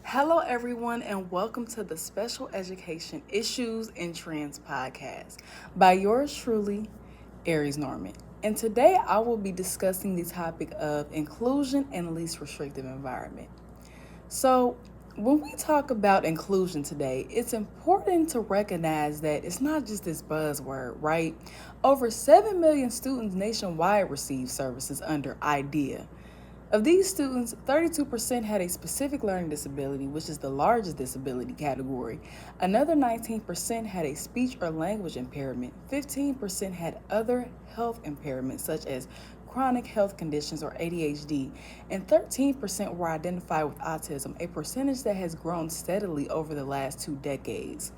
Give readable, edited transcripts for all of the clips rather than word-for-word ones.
Hello, everyone, and welcome to the Special Education Issues and Trends podcast by yours truly, Aries Norman. And today I will be discussing the topic of inclusion and least restrictive environment. So, when we talk about inclusion today, it's important to recognize that it's not just this buzzword, right? Over 7 million students nationwide receive services under IDEA. Of these students, 32% had a specific learning disability, which is the largest disability category. Another 19% had a speech or language impairment. 15% had other health impairments, such as chronic health conditions or ADHD, and 13% were identified with autism, a percentage that has grown steadily over the last 2 decades.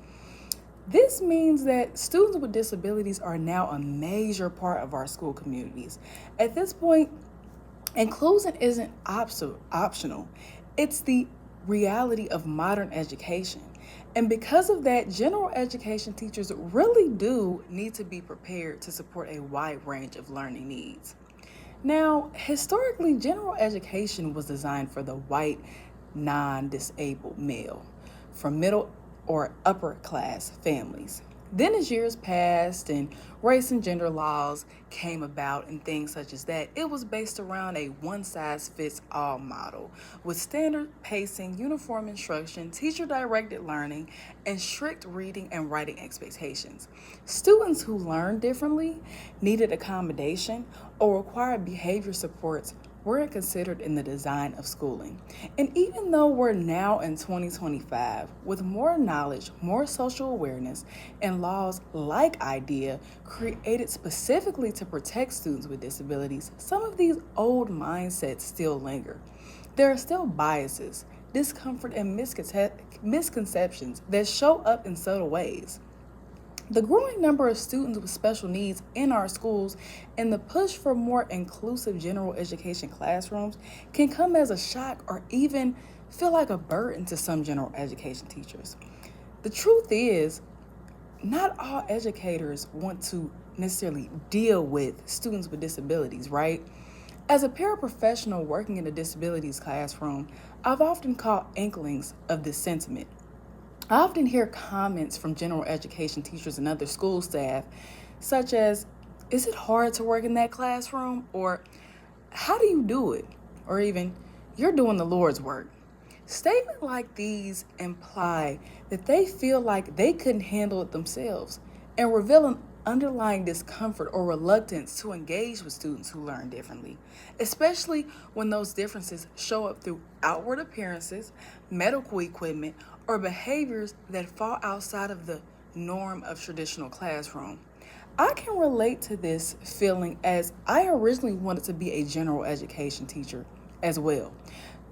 This means that students with disabilities are now a major part of our school communities. At this point, inclusion isn't optional, it's the reality of modern education. And because of that, general education teachers really do need to be prepared to support a wide range of learning needs. Now, historically, general education was designed for the white, non disabled male from middle or upper class families. Then, as years passed and race and gender laws came about and things such as that, it was based around a one size fits all model with standard pacing, uniform instruction, teacher directed learning, and strict reading and writing expectations. Students who learned differently, needed accommodation, or required behavior supports weren't considered in the design of schooling. And even though we're now in 2025, with more knowledge, more social awareness, and laws like IDEA created specifically to protect students with disabilities, some of these old mindsets still linger. There are still biases, discomfort, and misconceptions that show up in subtle ways. The growing number of students with special needs in our schools and the push for more inclusive general education classrooms can come as a shock or even feel like a burden to some general education teachers. The truth is, not all educators want to necessarily deal with students with disabilities, right? As a paraprofessional working in a disabilities classroom, I've often caught inklings of this sentiment. I often hear comments from general education teachers and other school staff, such as, "Is it hard to work in that classroom?" Or, "How do you do it?" Or even, "You're doing the Lord's work." Statements like these imply that they feel like they couldn't handle it themselves and reveal an underlying discomfort or reluctance to engage with students who learn differently, especially when those differences show up through outward appearances, medical equipment, or behaviors that fall outside of the norm of traditional classroom. I can relate to this feeling as I originally wanted to be a general education teacher as well,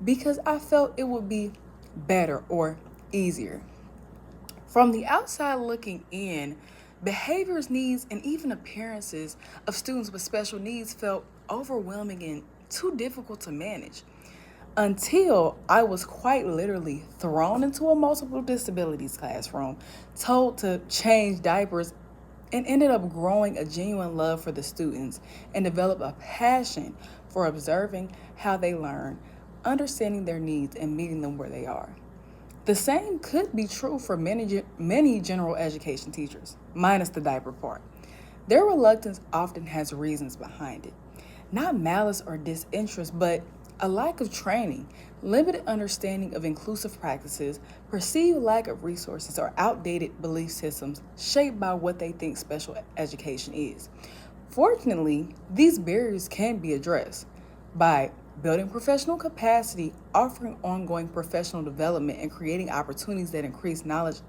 because I felt it would be better or easier. From the outside looking in, behaviors, needs, and even appearances of students with special needs felt overwhelming and too difficult to manage until I was quite literally thrown into a multiple disabilities classroom, told to change diapers, and ended up growing a genuine love for the students and develop a passion for observing how they learn, understanding their needs, and meeting them where they are. The same could be true for many general education teachers, minus the diaper part. Their reluctance often has reasons behind it. Not malice or disinterest, but a lack of training, limited understanding of inclusive practices, perceived lack of resources, or outdated belief systems shaped by what they think special education is. Fortunately, these barriers can be addressed by building professional capacity, offering ongoing professional development, and creating opportunities that increase knowledge,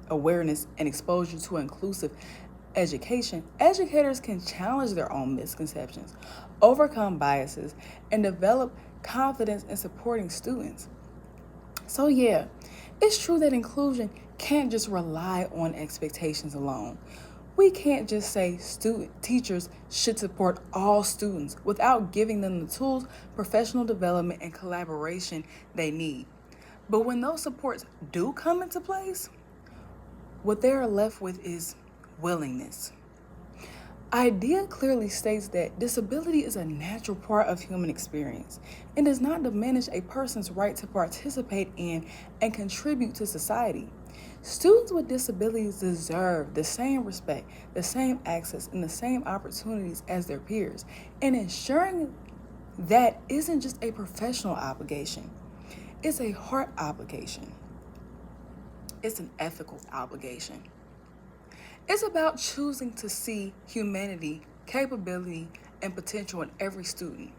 awareness, and exposure to inclusive education. Educators can challenge their own misconceptions, overcome biases, and develop confidence in supporting students. So, yeah, it's true that inclusion can't just rely on expectations alone. We can't just say teachers should support all students without giving them the tools, professional development, and collaboration they need. But when those supports do come into place, what they are left with is willingness. IDEA clearly states that disability is a natural part of human experience and does not diminish a person's right to participate in and contribute to society. Students with disabilities deserve the same respect, the same access, and the same opportunities as their peers, and ensuring that isn't just a professional obligation, it's a heart obligation. It's an ethical obligation. It's about choosing to see humanity, capability, and potential in every student.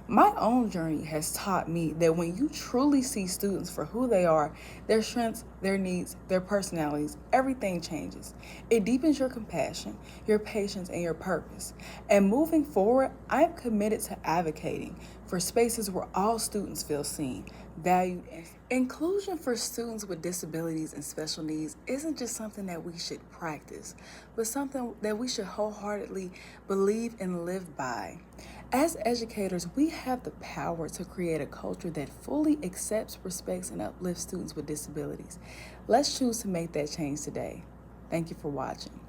My own journey has taught me that when you truly see students for who they are, their strengths, their needs, their personalities, everything changes. It deepens your compassion, your patience, and your purpose. And moving forward, I'm committed to advocating for spaces where all students feel seen, valued, and inclusion for students with disabilities and special needs isn't just something that we should practice, but something that we should wholeheartedly believe and live by. As educators, we have the power to create a culture that fully accepts, respects, and uplifts students with disabilities. Let's choose to make that change today. Thank you for watching.